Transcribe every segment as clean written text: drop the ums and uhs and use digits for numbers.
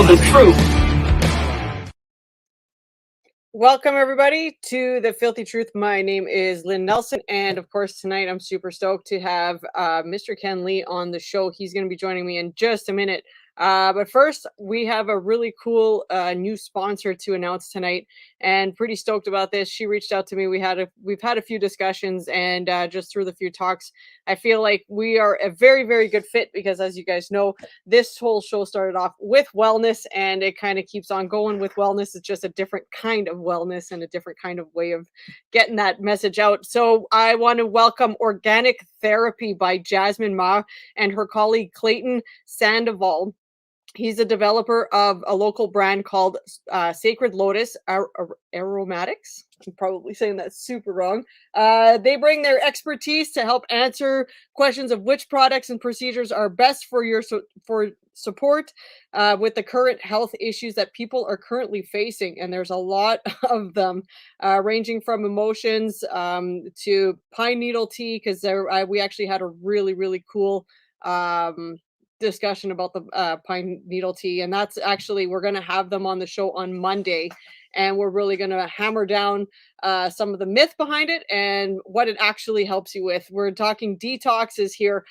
the truth. Welcome, everybody, to the Filthy Truth. My name is Lynne Nelson, and of course, tonight I'm super stoked to have Mr. Ken Lee on the show. He's going to be joining me in just a minute. But first, we have a really cool new sponsor to announce tonight, and pretty stoked about this. She reached out to me. We've had a few discussions, and just through the few talks, I feel like we are a very, very good fit because, as you guys know, this whole show started off with wellness, and it kind of keeps on going with wellness. It's just a different kind of wellness and a different kind of way of getting that message out. So I want to welcome Organic Therapy by Jasmine Ma and her colleague Clayton Sandoval. He's a developer of a local brand called Sacred Lotus Aromatics. I'm probably saying that super wrong. They bring their expertise to help answer questions of which products and procedures are best for your support with the current health issues that people are currently facing. And there's a lot of them, ranging from emotions to pine needle tea, because we actually had a really, really cool discussion about the pine needle tea, and that's actually, we're going to have them on the show on Monday, and we're really going to hammer down some of the myth behind it and what it actually helps you with. We're talking detoxes here.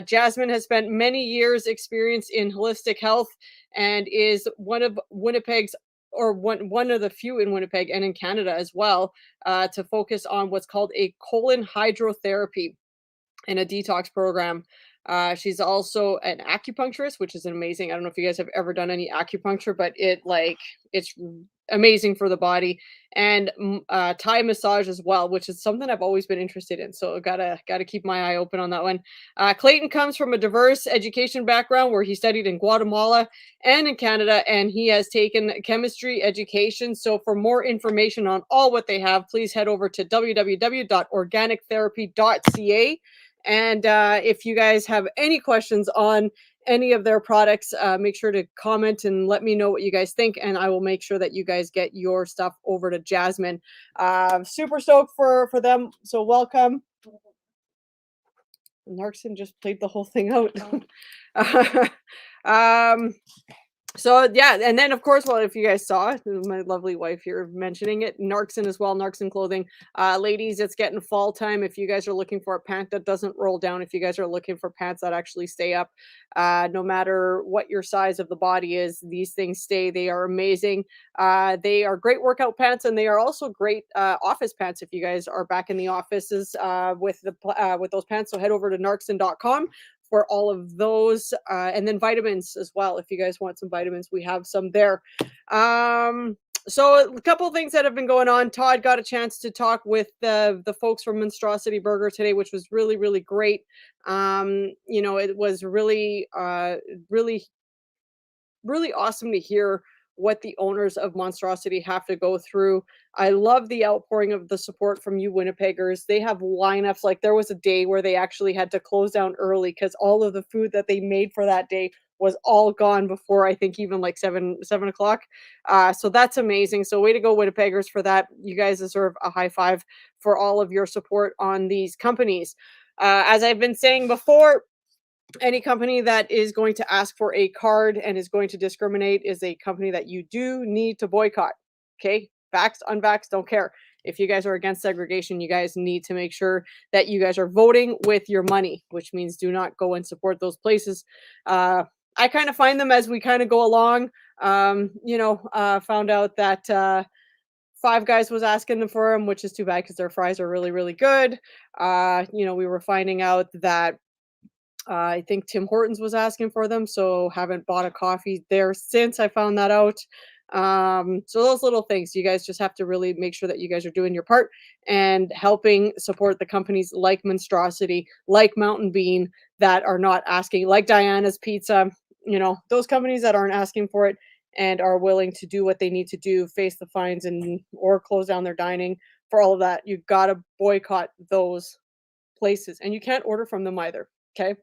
Jasmine has spent many years experience in holistic health and is one of Winnipeg's, or one of the few in Winnipeg and in Canada as well, to focus on what's called a colon hydrotherapy and a detox program. She's also an acupuncturist, which is amazing. I don't know if you guys have ever done any acupuncture, but it's amazing for the body, and Thai massage as well, which is something I've always been interested in. So gotta keep my eye open on that one. Clayton comes from a diverse education background where he studied in Guatemala and in Canada, and he has taken chemistry education. So for more information on all what they have, please head over to www.organictherapy.ca. And if you guys have any questions on any of their products, make sure to comment and let me know what you guys think, and I will make sure that you guys get your stuff over to Jasmine. Super stoked for them. So welcome. Narkson just played the whole thing out. So yeah, and then of course, well, if you guys saw my lovely wife here mentioning it, Narkson as well, Narkson clothing. Ladies, it's getting fall time. If you guys are looking for a pant that doesn't roll down, if you guys are looking for pants that actually stay up, no matter what your size of the body is, these things stay. They are amazing. They are great workout pants, and they are also great office pants if you guys are back in the offices with those pants. So head over to narkson.com for all of those, and then vitamins as well. If you guys want some vitamins, we have some there. So a couple of things that have been going on. Todd got a chance to talk with the folks from Monstrosity Burger today, which was really, really great. It was really really awesome to hear what the owners of Monstrosity have to go through. I love the outpouring of the support from you Winnipeggers. They have lineups. Like, there was a day where they actually had to close down early because all of the food that they made for that day was all gone before, I think, even like 7 o'clock. So that's amazing. So way to go, Winnipeggers, for that. You guys deserve a high five for all of your support on these companies. As I've been saying before, any company that is going to ask for a card and is going to discriminate is a company that you do need to boycott. Okay? Vaxxed, unvaxxed, don't care. If you guys are against segregation, you guys need to make sure that you guys are voting with your money, which means do not go and support those places. I kind of find them as we kind of go along. Found out that Five Guys was asking them for them, which is too bad because their fries are really, really good. We were finding out that I think Tim Hortons was asking for them, so haven't bought a coffee there since I found that out. So those little things, you guys just have to really make sure that you guys are doing your part and helping support the companies like Monstrosity, like Mountain Bean, that are not asking, like Diana's Pizza, those companies that aren't asking for it and are willing to do what they need to do, face the fines or close down their dining for all of that. You gotta boycott those places, and you can't order from them either. Okay.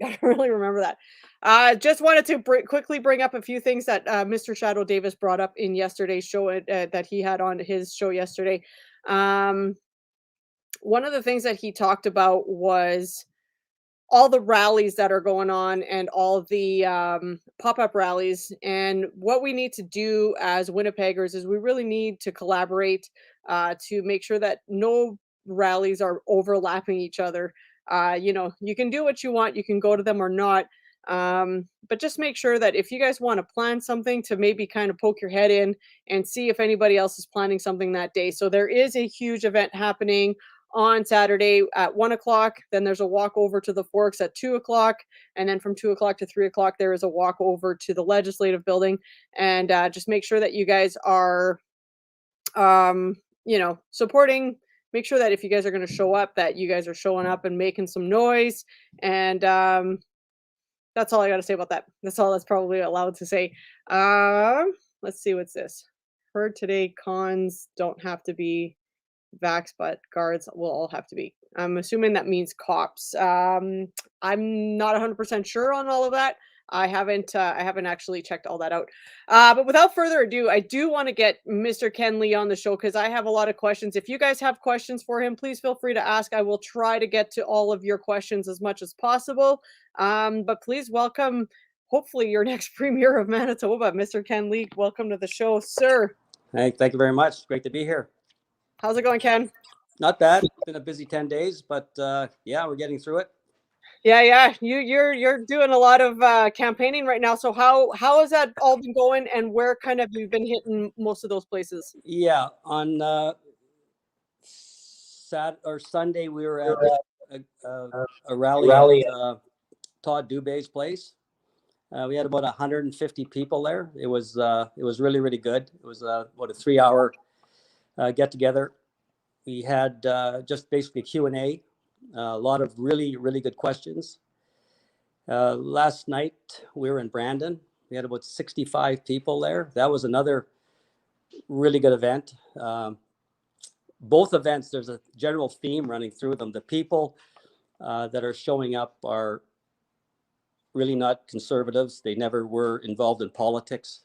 Gotta really remember that. Just wanted to quickly bring up a few things that Mr. Shadow Davis brought up in yesterday's show, that he had on his show yesterday. One of the things that he talked about was all the rallies that are going on and all the pop-up rallies. And what we need to do as Winnipeggers is we really need to collaborate to make sure that no rallies are overlapping each other. You can do what you want, you can go to them or not. But just make sure that if you guys want to plan something, to maybe kind of poke your head in and see if anybody else is planning something that day. So there is a huge event happening on Saturday at 1 o'clock. Then there's a walk over to the Forks at 2 o'clock. And then from 2 o'clock to 3 o'clock, there is a walk over to the Legislative Building. And just make sure that you guys are, supporting. Make sure that if you guys are going to show up, that you guys are showing up and making some noise. And that's all I got to say about that. That's all that's probably allowed to say. Let's see, what's this? Heard today cons don't have to be vax, but guards will all have to be. I'm assuming that means cops. I'm not 100% sure on all of that. I haven't actually checked all that out. But without further ado, I do want to get Mr. Ken Lee on the show because I have a lot of questions. If you guys have questions for him, please feel free to ask. I will try to get to all of your questions as much as possible. But please welcome, hopefully, your next Premier of Manitoba, Mr. Ken Lee. Welcome to the show, sir. Hey, thank you very much. Great to be here. How's it going, Ken? Not bad. It's been a busy 10 days, but yeah, we're getting through it. Yeah. You're doing a lot of campaigning right now. So how has that all been going, and where kind of you been hitting most of those places? Yeah, on Sunday we were at a rally at Todd Dubé's place. We had about 150 people there. It was really, really good. It was about a 3-hour get together. We had just basically Q&A, a lot of really, really good questions. Last night we were in Brandon. We had about 65 people there. That was another really good event. Both events, there's a general theme running through them. The people that are showing up are really not conservatives. They never were involved in politics,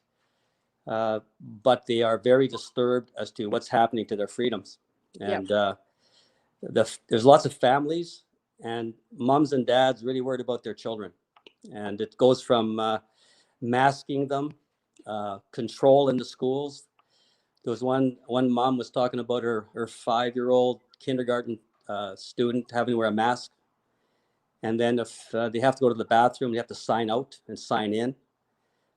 but they are very disturbed as to what's happening to their freedoms. And there's lots of families and moms and dads really worried about their children. And it goes from masking them, control in the schools. There was one mom was talking about her 5-year-old kindergarten student having to wear a mask. And then if they have to go to the bathroom, they have to sign out and sign in.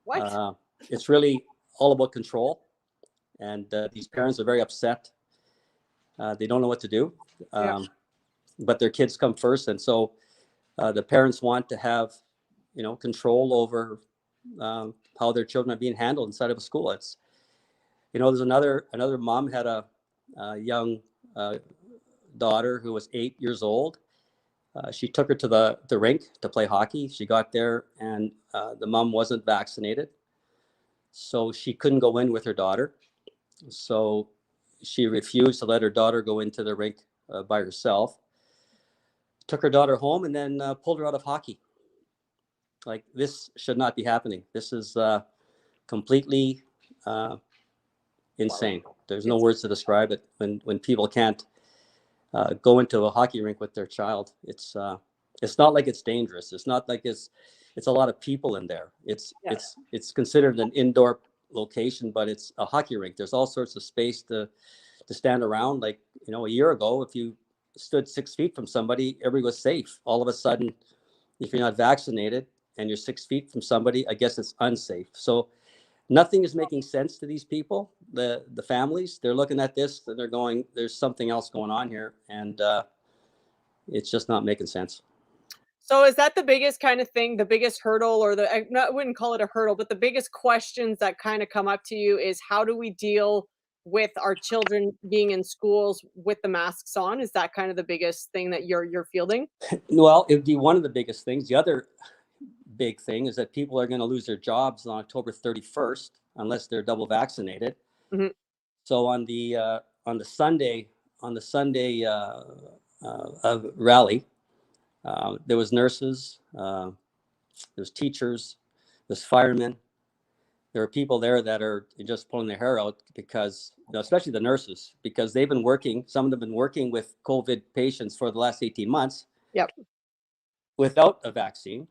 What? It's really all about control. And these parents are very upset. They don't know what to do. But their kids come first. And so the parents want to have, control over how their children are being handled inside of a school. It's, there's another mom had a young daughter who was 8 years old. She took her to the rink to play hockey. She got there and the mom wasn't vaccinated. So she couldn't go in with her daughter. So she refused to let her daughter go into the rink by herself. Took her daughter home and then pulled her out of hockey. Like, this should not be happening. This is completely insane. There's no words to describe it. When people can't go into a hockey rink with their child, it's not like it's dangerous. It's not like it's a lot of people in there. It's considered an indoor location, but it's a hockey rink. There's all sorts of space to stand around. Like, a year ago, if you stood 6 feet from somebody, everybody was safe. All of a sudden, if you're not vaccinated and you're 6 feet from somebody, I guess it's unsafe. So nothing is making sense to these people, the families. They're looking at this and they're going, there's something else going on here. And it's just not making sense. So is that the biggest kind of thing, the biggest hurdle, or I wouldn't call it a hurdle, but the biggest questions that kind of come up to you is, how do we deal with our children being in schools with the masks on? Is that kind of the biggest thing that you're fielding? Well, it'd be one of the biggest things. The other big thing is that people are going to lose their jobs on October 31st unless they're double vaccinated. Mm-hmm. So on the Sunday rally, there was nurses, there was teachers, there's firemen. There are people there that are just pulling their hair out because, especially the nurses, because they've been working. Some of them have been working with COVID patients for the last 18 months. Yep. without a vaccine,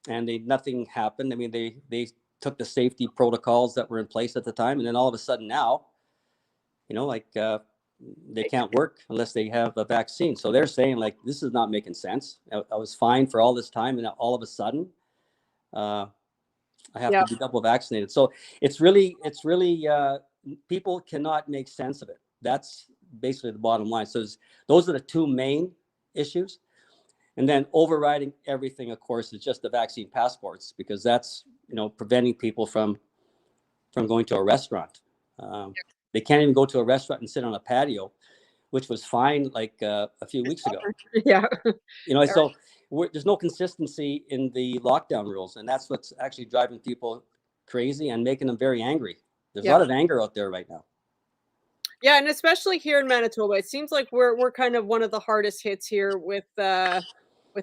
and nothing happened. I mean, they took the safety protocols that were in place at the time, and then all of a sudden now, like they can't work unless they have a vaccine. So they're saying, like, this is not making sense. I was fine for all this time, and all of a sudden, I have to be double vaccinated. So it's really people cannot make sense of it. That's basically the bottom line. So those are the two main issues. And then overriding everything, of course, is just the vaccine passports, because that's, preventing people from going to a restaurant. They can't even go to a restaurant and sit on a patio, which was fine like a few weeks ago. Yeah. So there's no consistency in the lockdown rules, and that's what's actually driving people crazy and making them very angry. There's a lot of anger out there right now. Yeah, and especially here in Manitoba, it seems like we're kind of one of the hardest hits here with the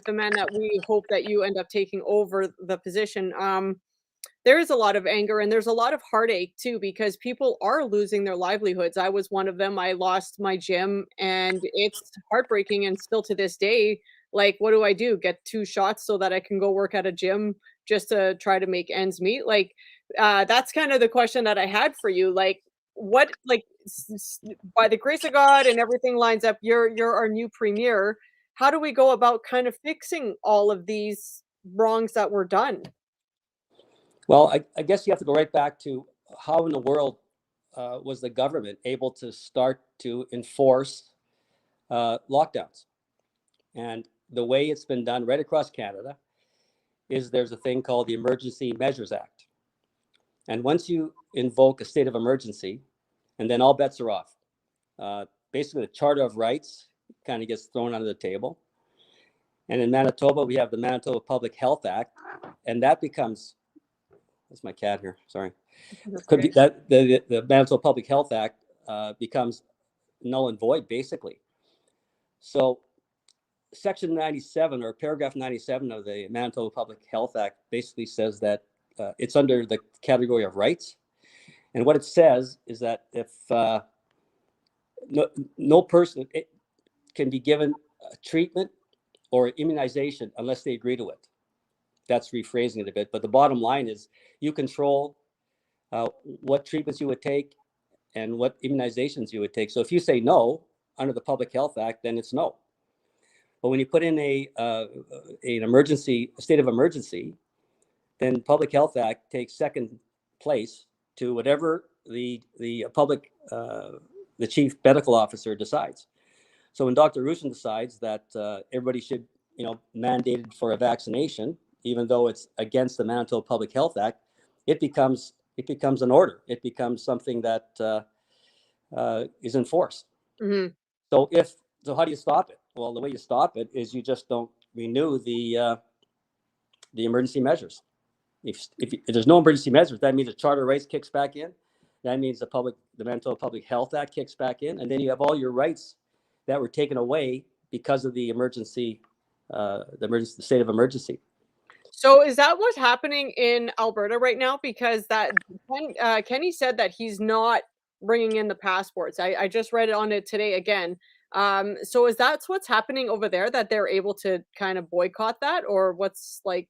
man that we hope that you end up taking over the position. There is a lot of anger and there's a lot of heartache too, because people are losing their livelihoods. I was one of them. I lost my gym and it's heartbreaking. And still to this day, like, what do I do? Get 2 shots so that I can go work at a gym just to try to make ends meet? Like, that's kind of the question that I had for you. Like, what, like, by the grace of God and everything lines up, you're our new premier. How do we go about kind of fixing all of these wrongs that were done? Well, I guess you have to go right back to how in the world was the government able to start to enforce lockdowns? And the way it's been done right across Canada is there's a thing called the Emergency Measures Act. And once you invoke a state of emergency, and then all bets are off. Basically, the Charter of Rights kind of gets thrown under the table. And in Manitoba, we have the Manitoba Public Health Act, and that becomes, that's my cat here, sorry. Could be that the Manitoba Public Health Act becomes null and void, basically. So Section 97 or paragraph 97 of the Manitoba Public Health Act basically says that it's under the category of rights. And what it says is that if no person can be given treatment or immunization unless they agree to it. That's rephrasing it a bit. But the bottom line is you control what treatments you would take and what immunizations you would take. So if you say no under the Public Health Act, then it's no. But when you put in an emergency, a state of emergency, then Public Health Act takes second place to whatever the chief medical officer decides. So when Dr. Rushin decides that everybody should, mandated for a vaccination, even though it's against the Manitoba Public Health Act, it becomes an order. It becomes something that is enforced. Mm-hmm. So how do you stop it? Well, the way you stop it is you just don't renew the emergency measures. If there's no emergency measures, that means the Charter of Rights kicks back in. That means the Manitoba Public Health Act kicks back in, and then you have all your rights that were taken away because of the emergency, the state of emergency. So is that what's happening in Alberta right now? Because that Kenny said that he's not bringing in the passports. I just read it on it today again. So is that what's happening over there, that they're able to kind of boycott that, or what's like?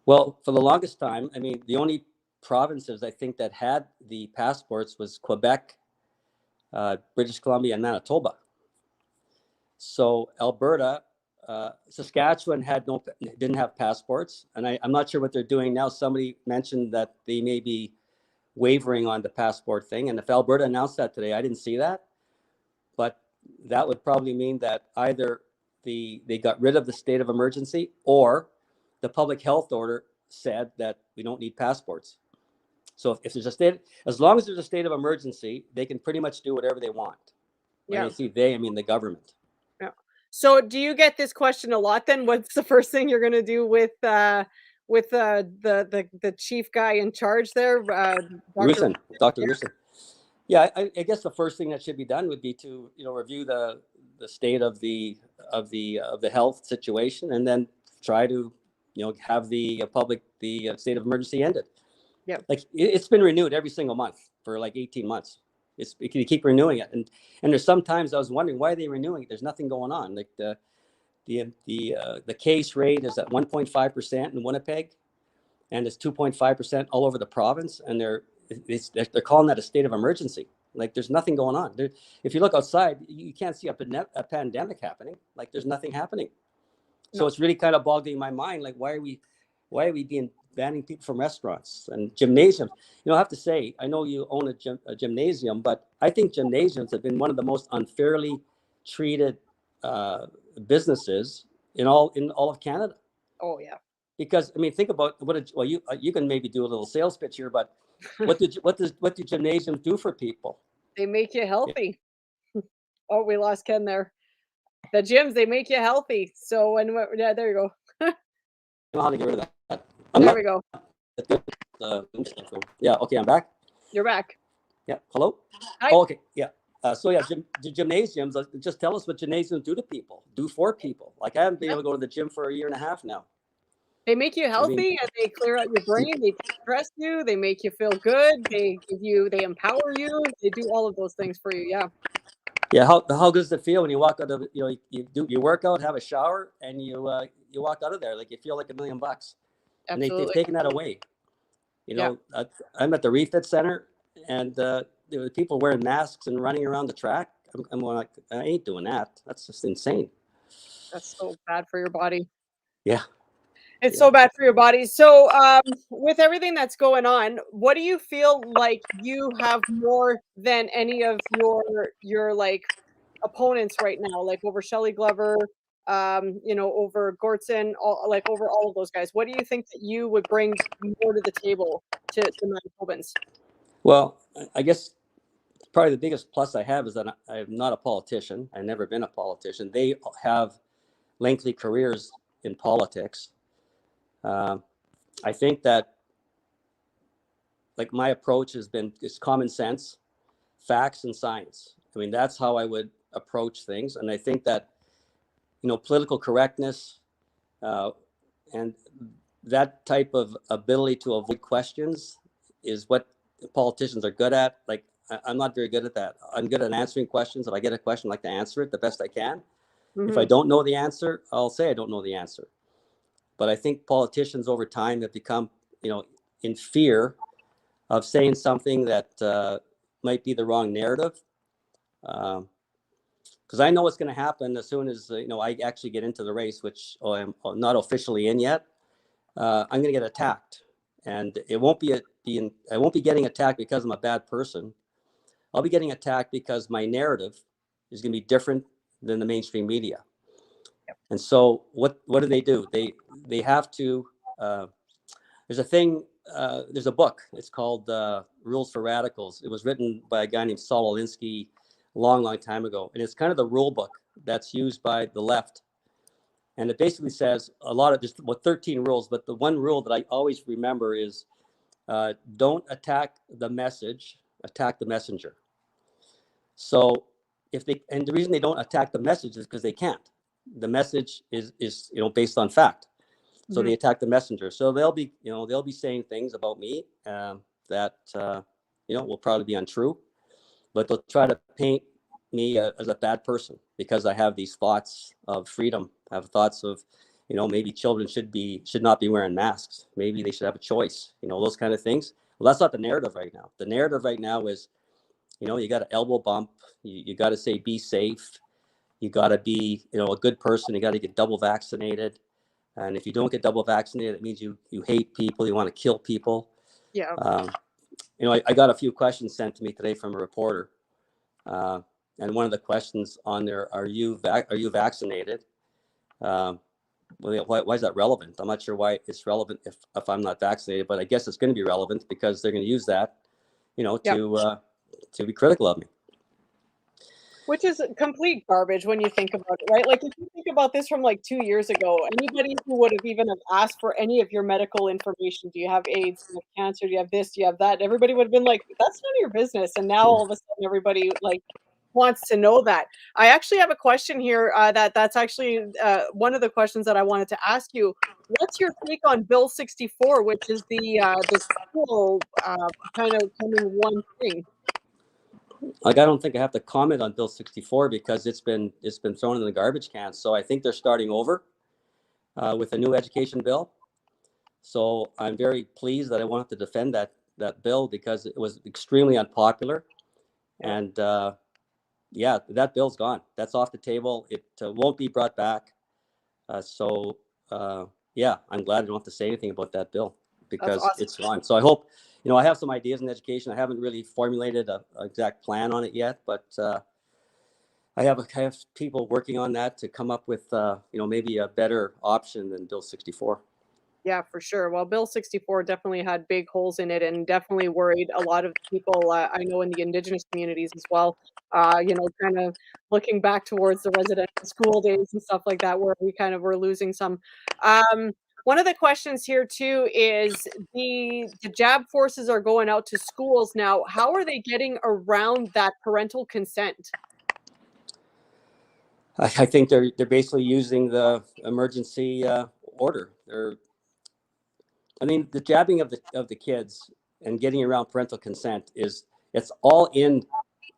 Well, for the longest time, I mean, the only provinces I think that had the passports was Quebec, British Columbia, and Manitoba. So Alberta, Saskatchewan didn't have passports, and I'm not sure what they're doing now. Somebody mentioned that they may be wavering on the passport thing, and if Alberta announced that today, I didn't see that, but that would probably mean that either they got rid of the state of emergency, or the public health order said that we don't need passports. So if there's a state, as long as there's a state of emergency, they can pretty much do whatever they want. When I see they, I mean the government. Yeah. So do you get this question a lot then? What's the first thing you're going to do with the chief guy in charge there? Dr. Rushin. Yeah, I guess the first thing that should be done would be to review the state of the health situation, and then try to have the state of emergency ended. Yeah, like it's been renewed every single month for like 18 months. You keep renewing it, and there's sometimes I was wondering why are they renewing it. There's nothing going on. Like the the case rate is at 1.5% in Winnipeg, and it's 2.5% all over the province. And they're calling that a state of emergency. Like there's nothing going on. If you look outside, you can't see a pandemic happening. Like there's nothing happening. So it's really kind of boggling my mind. Like why are we banning people from restaurants and gymnasiums? I have to say, I know you own a gymnasium, but I think gymnasiums have been one of the most unfairly treated businesses in all of Canada. Oh yeah. Because I mean, think about you can maybe do a little sales pitch here, but what do gymnasiums do for people? They make you healthy. Yeah. Oh, we lost Ken there. The gyms, they make you healthy. So yeah, there you go. I know how to get rid of that. There we go. Yeah. Okay, I'm back. You're back. Yeah. Hello. Hi. Oh, okay. Yeah. So yeah, the gymnasiums. Just tell us what gymnasiums do for people. Like I haven't been able to go to the gym for a year and a half now. They make you healthy, and they clear out your brain. They stress you. They make you feel good. They empower you. They do all of those things for you. Yeah. Yeah. How good does it feel when you walk out of you do your workout, have a shower, and you walk out of there like you feel like $1 million. And they've taken that away. I'm at the Refit Center, and there were people wearing masks and running around the track. I'm like, I ain't doing that. That's just insane. That's so bad for your body. Yeah. It's so bad for your body. So with everything that's going on, what do you feel like you have more than any of your like opponents right now, like over Shelley Glover, over Gortson, over all of those guys? What do you think that you would bring more to the table to Manitobans? Well, I guess probably the biggest plus I have is that I'm not a politician. I've never been a politician. They have lengthy careers in politics. I think that like my approach is common sense, facts, and science. I mean, that's how I would approach things. And I think that, political correctness and that type of ability to avoid questions is what politicians are good at. Like, I'm not very good at that. I'm good at answering questions. If I get a question, I like to answer it the best I can. Mm-hmm. If I don't know the answer, I'll say I don't know the answer. But I think politicians over time have become, in fear of saying something that might be the wrong narrative. Because I know what's going to happen as soon as, I actually get into the race, which I'm not officially in yet. I'm going to get attacked. And it won't be I won't be getting attacked because I'm a bad person. I'll be getting attacked because my narrative is going to be different than the mainstream media. And so what do? They have to, there's a book, it's called Rules for Radicals. It was written by a guy named Saul Alinsky a long time ago. And it's kind of the rule book that's used by the left. And it basically says there's 13 rules, but the one rule that I always remember is don't attack the message, attack the messenger. So and the reason they don't attack the message is because they can't. The message is based on fact. So they attack the messenger. So they'll be saying things about me that will probably be untrue, but they'll try to paint me as a bad person because I have these thoughts of freedom. I have thoughts of, maybe children should not be wearing masks. Maybe they should have a choice. Those kind of things. Well, that's not the narrative right now. The narrative right now is, you got to elbow bump. You got to say be safe. You got to be, a good person. You got to get double vaccinated. And if you don't get double vaccinated, it means you hate people. You want to kill people. Yeah. I got a few questions sent to me today from a reporter. And one of the questions on there, are you vaccinated? Why is that relevant? I'm not sure why it's relevant if I'm not vaccinated, but I guess it's going to be relevant because they're going to use that, to be critical of me. Which is complete garbage when you think about it, right? Like if you think about this from like 2 years ago, anybody who would have even asked for any of your medical information, do you have AIDS, do you have cancer, do you have this, do you have that? Everybody would have been like, that's none of your business. And now all of a sudden everybody like wants to know that. I actually have a question here that's actually one of the questions that I wanted to ask you. What's your take on Bill 64, which is the school kind of coming one thing? Like, I don't think I have to comment on Bill 64 because it's been thrown in the garbage can. So I think they're starting over with a new education bill. So I'm very pleased that I won't have to defend that bill because it was extremely unpopular. And yeah, that bill's gone. That's off the table. It won't be brought back. So yeah, I'm glad I don't have to say anything about that bill because awesome. It's gone. So I hope, I have some ideas in education. I haven't really formulated an exact plan on it yet, but I have people working on that to come up with, maybe a better option than Bill 64. Yeah, for sure. Well, Bill 64 definitely had big holes in it and definitely worried a lot of people I know in the Indigenous communities as well. Kind of looking back towards the residential school days and stuff like that, where we kind of were losing some. One of the questions here too is the jab forces are going out to schools now. How are they getting around that parental consent? I think they're basically using the emergency order. The jabbing of the kids and getting around parental consent it's all in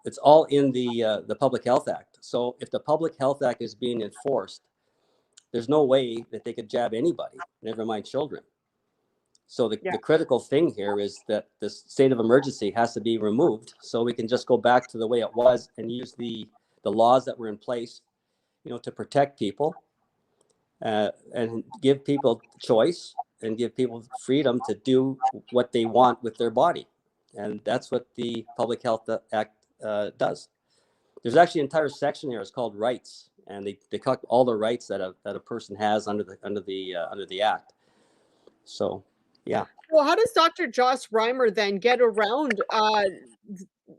the Public Health Act. So if the Public Health Act is being enforced, there's no way that they could jab anybody, never mind children. So the critical thing here is that the state of emergency has to be removed so we can just go back to the way it was and use the laws that were in place, to protect people and give people choice and give people freedom to do what they want with their body. And that's what the Public Health Act does. There's actually an entire section here. It's called rights, and they collect all the rights that a person has under the act. So, yeah. Well, how does Dr. Joss Reimer then get around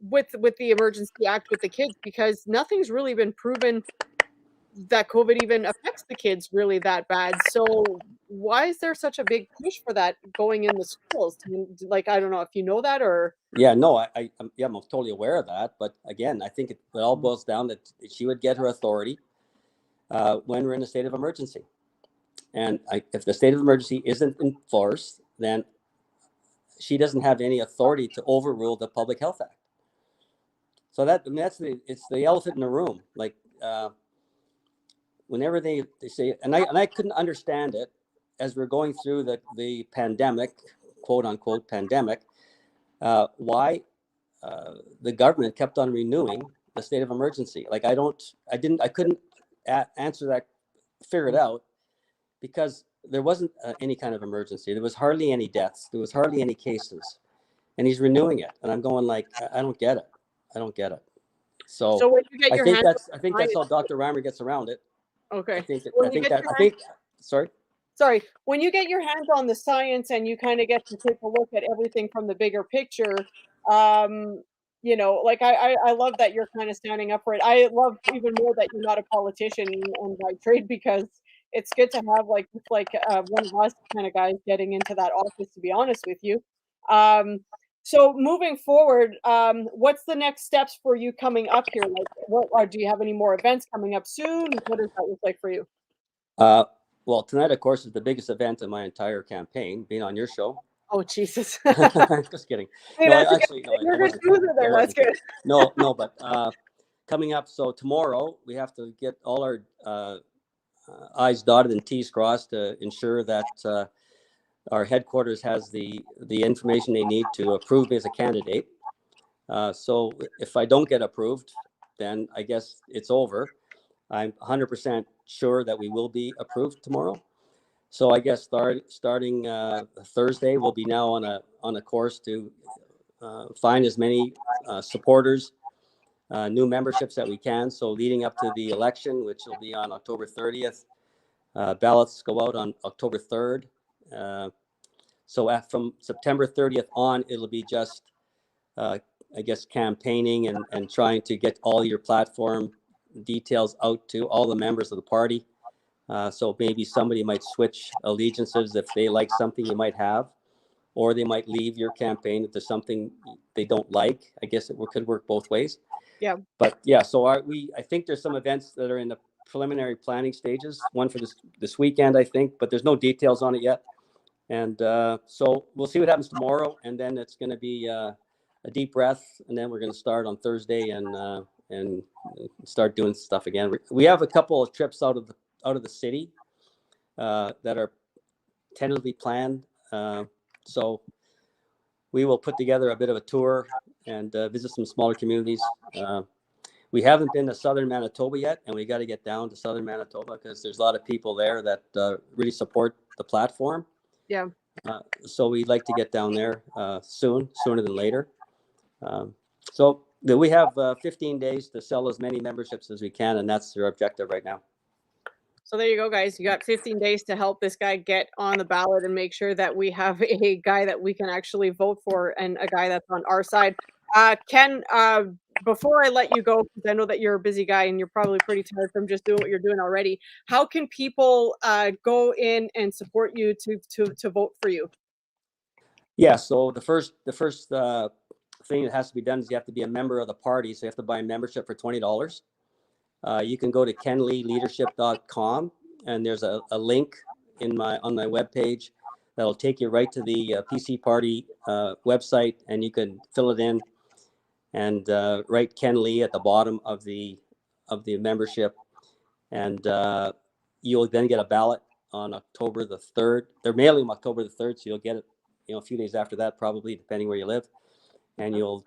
with the Emergency Act with the kids? Because nothing's really been proven that COVID even affects the kids really that bad. So why is there such a big push for that going in the schools? Like, I don't know if you know that or. Yeah, no, I'm totally aware of that. But again, I think it all boils down that she would get her authority when we're in a state of emergency. And if the state of emergency isn't enforced, then she doesn't have any authority to overrule the Public Health Act. So it's the elephant in the room. Like whenever they say, and I couldn't understand it as we're going through the pandemic, quote unquote pandemic, why the government kept on renewing the state of emergency. Like I couldn't answer that, figure it out, because there wasn't any kind of emergency. There was hardly any deaths. There was hardly any cases, and he's renewing it. And I'm going like, I don't get it. I don't get it. So when you get your hands I think that's how Dr. Reimer gets around it. Okay. Sorry. When you get your hands on the science and you kind of get to take a look at everything from the bigger picture, like I love that you're kind of standing up for it. I love even more that you're not a politician and by trade, because it's good to have one of us kind of guys getting into that office, to be honest with you. So moving forward, what's the next steps for you coming up here? Like, do you have any more events coming up soon? What does that look like for you? Well, tonight, of course, is the biggest event of my entire campaign, being on your show. Oh, Jesus. Just kidding. Hey, no, actually, no, you're good there. That's good. No, but coming up, so tomorrow we have to get all our I's dotted and T's crossed to ensure that our headquarters has the information they need to approve me as a candidate. So if I don't get approved, then I guess it's over. I'm 100% sure that we will be approved tomorrow. So I guess starting Thursday, we'll be now on a course to find as many supporters, new memberships that we can. So leading up to the election, which will be on October 30th, ballots go out on October 3rd. So from September 30th on, it'll be just, I guess, campaigning and trying to get all your platform details out to all the members of the party. So maybe somebody might switch allegiances if they like something you might have, or they might leave your campaign if there's something they don't like. I guess it could work both ways. Yeah. But yeah, so I think there's some events that are in the preliminary planning stages. One for this weekend, I think, but there's no details on it yet. And so we'll see what happens tomorrow, and then it's going to be a deep breath, and then we're going to start on Thursday and start doing stuff again. We have a couple of trips out of the city that are tentatively planned. So we will put together a bit of a tour and visit some smaller communities. We haven't been to southern Manitoba yet, and we got to get down to southern Manitoba because there's a lot of people there that really support the platform. Yeah. So we'd like to get down there sooner than later. So we have 15 days to sell as many memberships as we can, and that's our objective right now. So there you go, guys. You got 15 days to help this guy get on the ballot and make sure that we have a guy that we can actually vote for and a guy that's on our side. Ken, before I let you go, because I know that you're a busy guy and you're probably pretty tired from just doing what you're doing already, how can people go in and support you to vote for you? Yeah, so the first thing that has to be done is you have to be a member of the party. So you have to buy a membership for $20. You can go to kenleeleadership.com, and there's a link on my webpage that'll take you right to the PC Party website, and you can fill it in and write Ken Lee at the bottom of the membership, and you'll then get a ballot on October the 3rd. They're mailing them October the 3rd, so you'll get it, a few days after that, probably, depending where you live, and you'll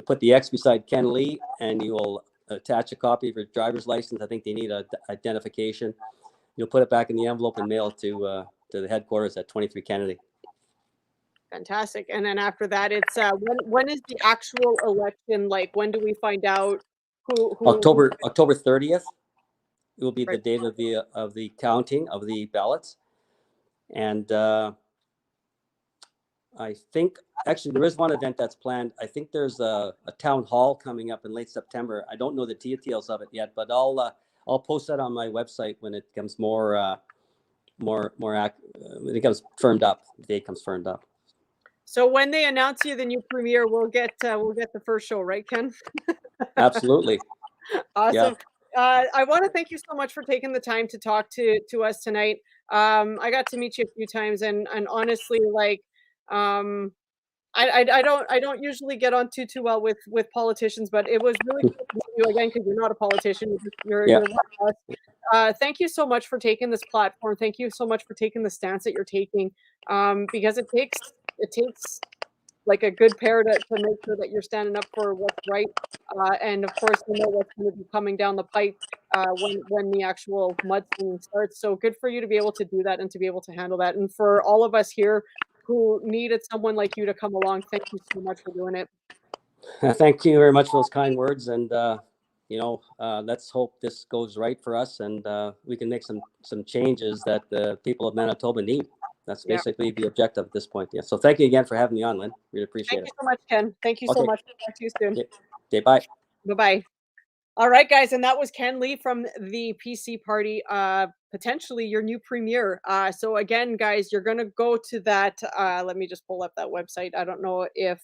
put the X beside Ken Lee, and you'll attach a copy of your driver's license. I think they need identification. You'll put it back in the envelope and mail it to the headquarters at 23 Kennedy. Fantastic. And then after that, it's when is the actual election? Like, when do we find out who October 30th. It will be Right. the date of the counting of the ballots, and I think actually there is one event that's planned. I think there's a town hall coming up in late September. I don't know the details of it yet, but I'll post that on my website when it becomes when it comes firmed up. The date comes firmed up. So when they announce you the new premier, we'll get the first show, right, Ken? Absolutely. Awesome. Yeah. I want to thank you so much for taking the time to talk to us tonight. I got to meet you a few times, and honestly, like, I don't usually get on too well with politicians, but it was really good to meet you again because you're not a politician. You're one of us. Thank you so much for taking this platform. Thank you so much for taking the stance that you're taking, because it takes like a good pair to make sure that you're standing up for what's right. And of course, you know what's going to be coming down the pipe when the actual mudslinging starts. So good for you to be able to do that and to be able to handle that. And for all of us here who needed someone like you to come along, thank you so much for doing it. Thank you very much for those kind words, and let's hope this goes right for us, and we can make some changes that the people of Manitoba need. That's basically the objective at this point. Yeah. So thank you again for having me on, Lynn. Really appreciate it. Thank you so much, Ken. Thank you so much. Talk to you soon. Okay, bye. Bye-bye. All right, guys, and that was Ken Lee from the PC Party, potentially your new premier. So again, guys, you're going to go to that. Let me just pull up that website. I don't know if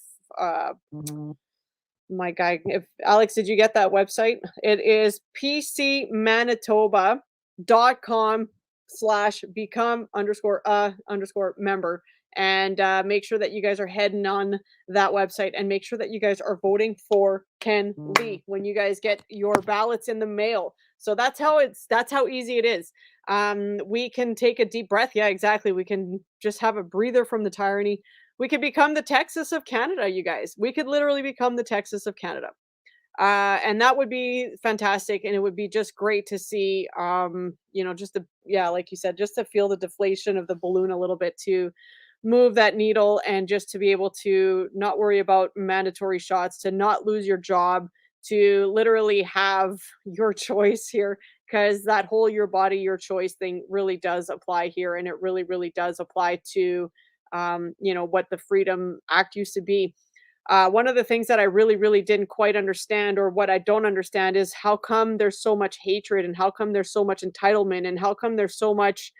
my guy, if Alex, did you get that website? It is pcmanitoba.com/become_member. And make sure that you guys are heading on that website and make sure that you guys are voting for Ken Lee when you guys get your ballots in the mail. So that's how easy it is. We can take a deep breath. Yeah, exactly. We can just have a breather from the tyranny. We could become the Texas of Canada, you guys. We could literally become the Texas of Canada. And that would be fantastic. And it would be just great to see, like you said, just to feel the deflation of the balloon a little bit, to move that needle and just to be able to not worry about mandatory shots, to not lose your job, to literally have your choice here, because that whole your body, your choice thing really does apply here. And it really, really does apply to, what the Freedom Act used to be. One of the things that I really, really didn't quite understand, or what I don't understand, is how come there's so much hatred, and how come there's so much entitlement, and how come there's so much,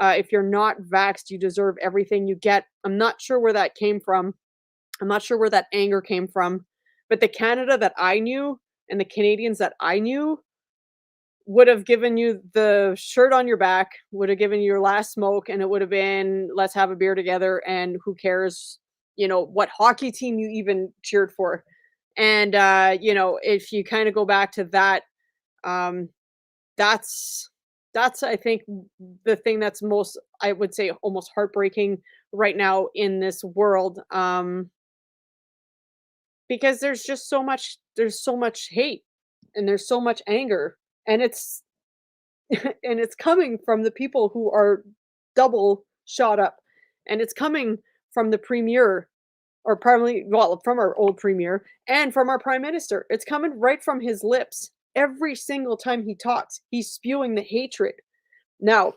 if you're not vaxxed, you deserve everything you get. I'm not sure where that came from. I'm not sure where that anger came from. But the Canada that I knew and the Canadians that I knew would have given you the shirt on your back, would have given you your last smoke, and it would have been, let's have a beer together, and who cares, what hockey team you even cheered for. And if you kind of go back to that, um, that's I think the thing that's most, I would say, almost heartbreaking right now in this world. Because there's so much hate and there's so much anger, and it's and it's coming from the people who are double shot up, and it's coming from the premier, or probably, well, from our old premier and from our prime minister. It's coming right from his lips. Every single time he talks, he's spewing the hatred. Now,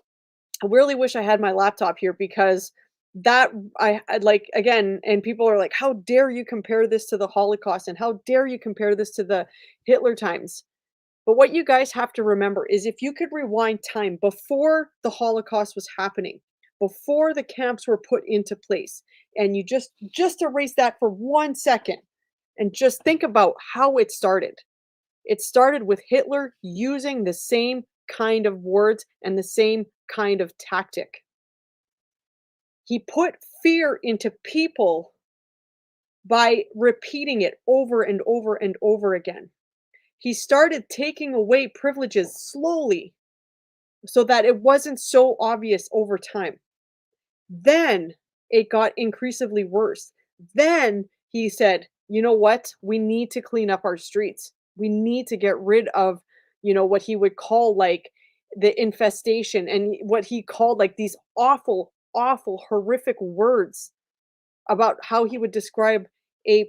I really wish I had my laptop here, because that I'd like, again, and people are like, how dare you compare this to the Holocaust, and how dare you compare this to the Hitler times? But what you guys have to remember is, if you could rewind time before the Holocaust was happening, before the camps were put into place, and you just erase that for 1 second and just think about how it started. It started with Hitler using the same kind of words and the same kind of tactic. He put fear into people by repeating it over and over and over again. He started taking away privileges slowly so that it wasn't so obvious over time. Then it got increasingly worse. Then he said, you know what? We need to clean up our streets. We need to get rid of, what he would call like the infestation, and what he called like these awful, awful, horrific words about how he would describe a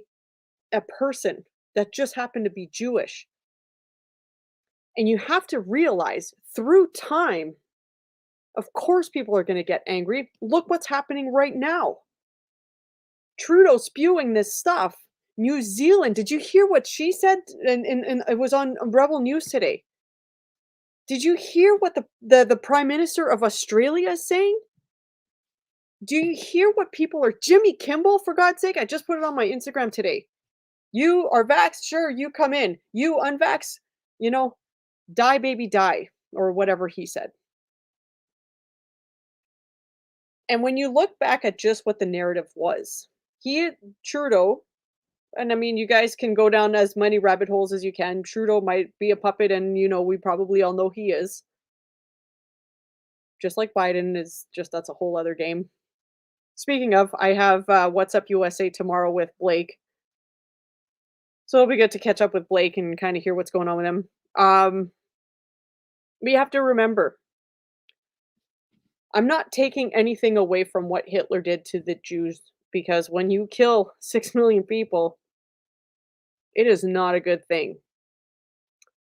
person that just happened to be Jewish. And you have to realize, through time, of course, people are going to get angry. Look what's happening right now. Trudeau spewing this stuff. New Zealand, did you hear what she said? And it was on Rebel News today. Did you hear what the Prime Minister of Australia is saying? Do you hear what people are? Jimmy Kimball, for God's sake, I just put it on my Instagram today. You are vaxxed, sure, you come in. You unvaxxed, die baby die, or whatever he said. And when you look back at just what the narrative was, Trudeau, and I mean, you guys can go down as many rabbit holes as you can. Trudeau might be a puppet, and we probably all know he is. Just like Biden is, that's a whole other game. Speaking of, I have What's Up USA tomorrow with Blake. So it'll be good to catch up with Blake and kind of hear what's going on with him. We have to remember, I'm not taking anything away from what Hitler did to the Jews, because when you kill 6 million people, it is not a good thing.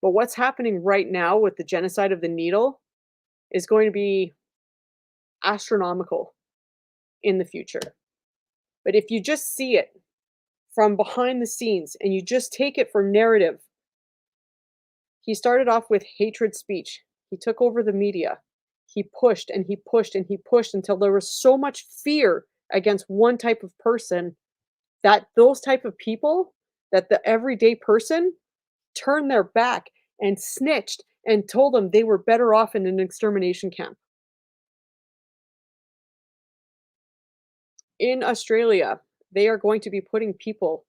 But what's happening right now with the genocide of the Needle is going to be astronomical in the future. But if you just see it from behind the scenes and you just take it for narrative, he started off with hatred speech. He took over the media. He pushed and he pushed and he pushed until there was so much fear against one type of person that those type of people, that the everyday person turned their back and snitched and told them they were better off in an extermination camp. In Australia, they are going to be putting people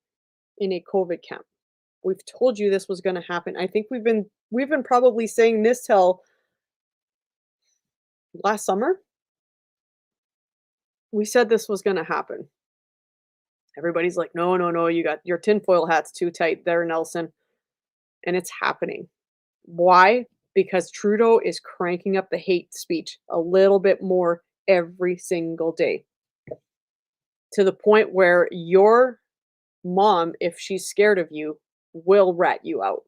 in a COVID camp. We've told you this was going to happen. I think we've been probably saying this till last summer. We said this was going to happen. Everybody's like, no, you got your tinfoil hats too tight there, Nelson. And it's happening. Why? Because Trudeau is cranking up the hate speech a little bit more every single day. To the point where your mom, if she's scared of you, will rat you out.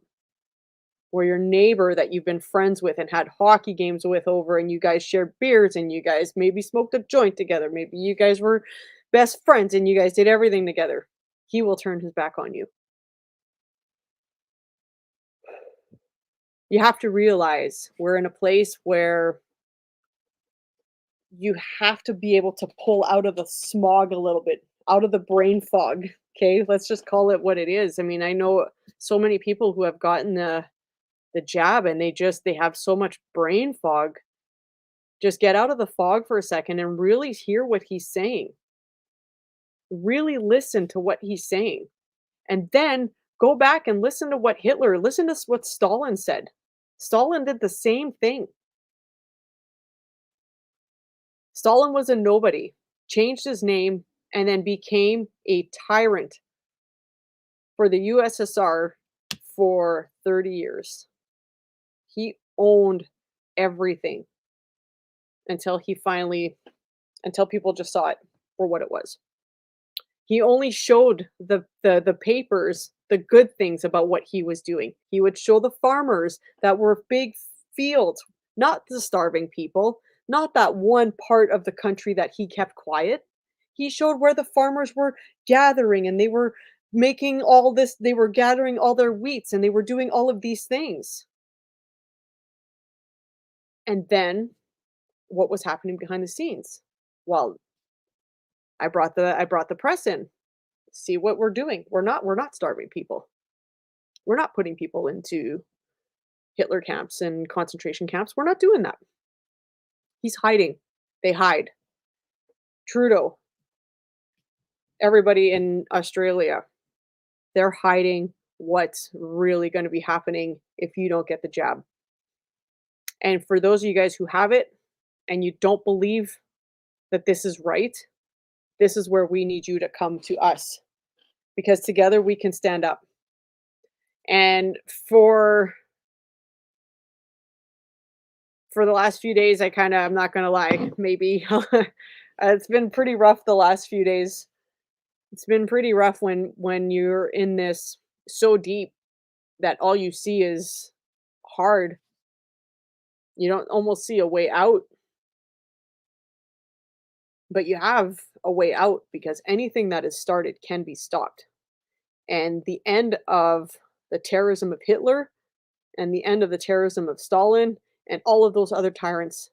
Or your neighbor that you've been friends with and had hockey games with over, and you guys shared beers, and you guys maybe smoked a joint together. Maybe you guys were best friends and you guys did everything together. He will turn his back on you. You have to realize we're in a place where you have to be able to pull out of the smog a little bit, out of the brain fog. Okay, let's just call it what it is. I mean, I know so many people who have gotten the jab and they have so much brain fog. Just get out of the fog for a second and really hear what he's saying. Really listen to what he's saying. And then go back and listen to what listen to what Stalin said. Stalin did the same thing. Stalin was a nobody, changed his name, and then became a tyrant for the USSR for 30 years. He owned everything until until people just saw it for what it was. He only showed the papers the good things about what he was doing. He would show the farmers that were big fields, not the starving people, not that one part of the country that he kept quiet. He showed where the farmers were gathering and they were making all this, they were gathering all their wheats and they were doing all of these things. And then what was happening behind the scenes? Well, I brought the press in. See what we're doing. We're not starving people. We're not putting people into Hitler camps and concentration camps. We're not doing that. He's hiding. They hide. Trudeau, everybody in Australia, they're hiding what's really going to be happening if you don't get the jab. And for those of you guys who have it and you don't believe that this is right, this is where we need you to come to us, because together we can stand up. And for the last few days, I'm not going to lie, maybe it's been pretty rough the last few days. It's been pretty rough when you're in this so deep that all you see is hard. You don't almost see a way out. But you have a way out, because anything that is started can be stopped. And the end of the terrorism of Hitler and the end of the terrorism of Stalin and all of those other tyrants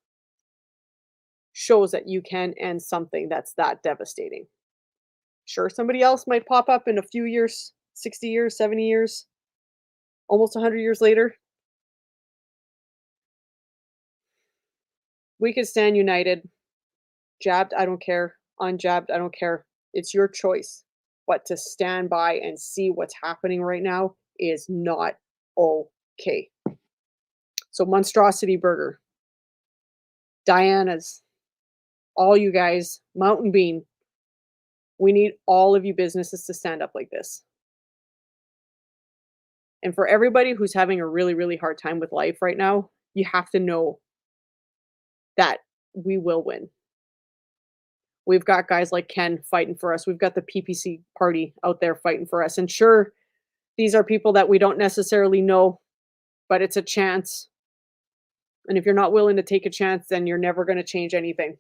shows that you can end something that's that devastating. Sure, somebody else might pop up in a few years, 60 years, 70 years, almost 100 years later. We could stand united. Jabbed, I don't care. Unjabbed, I don't care. It's your choice. But to stand by and see what's happening right now is not okay. So Monstrosity Burger, Diana's, all you guys, Mountain Bean, we need all of you businesses to stand up like this. And for everybody who's having a really, really hard time with life right now, you have to know that we will win. We've got guys like Ken fighting for us. We've got the PPC party out there fighting for us. And sure, these are people that we don't necessarily know, but it's a chance. And if you're not willing to take a chance, then you're never going to change anything.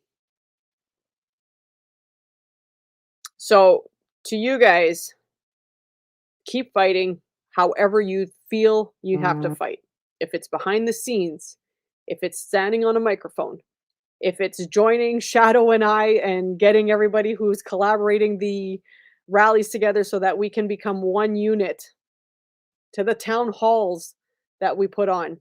So to you guys, keep fighting however you feel you have to fight. If it's behind the scenes, if it's standing on a microphone, if it's joining Shadow and I and getting everybody who's collaborating the rallies together so that we can become one unit, to the town halls that we put on,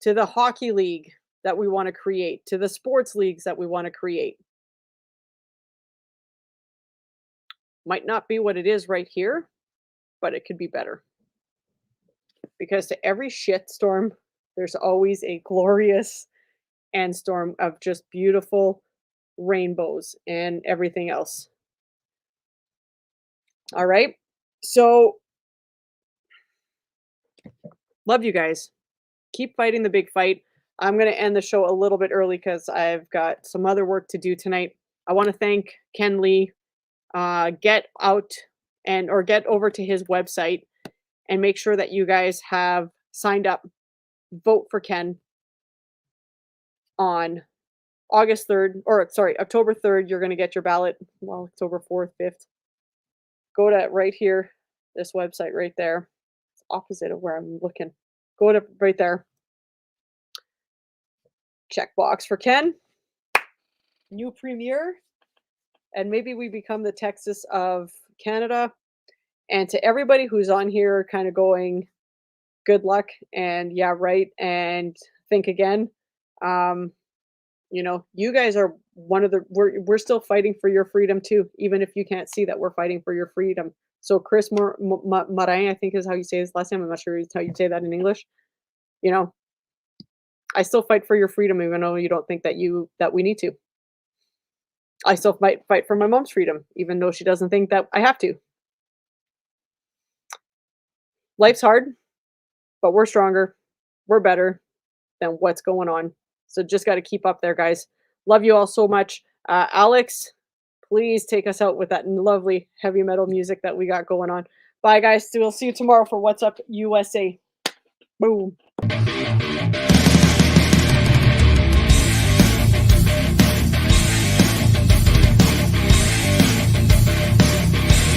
to the hockey league that we want to create, to the sports leagues that we want to create. Might not be what it is right here, but it could be better. Because to every shitstorm, there's always a glorious end storm of just beautiful rainbows and everything else. All right. So, love you guys. Keep fighting the big fight. I'm going to end the show a little bit early because I've got some other work to do tonight. I want to thank Ken Lee. Get out or get over to his website and make sure that you guys have signed up. Vote for Ken on October 3rd. You're going to get your ballot. Well, October 4th, 5th. Go to right here, this website right there. It's opposite of where I'm looking. Go to right there. Checkbox for Ken. New premier. And maybe we become the Texas of Canada. And to everybody who's on here kind of going, good luck and yeah, right, and think again. You guys are we're still fighting for your freedom too, even if you can't see that we're fighting for your freedom. So Chris Morin, I think is how you say his last name. I'm not sure how you say that in English. You know, I still fight for your freedom, even though you don't think that we need to. I still fight for my mom's freedom, even though she doesn't think that I have to. Life's hard, but we're stronger. We're better than what's going on. So just got to keep up there, guys. Love you all so much. Alex, please take us out with that lovely heavy metal music that we got going on. Bye, guys. We'll see you tomorrow for What's Up USA. Boom.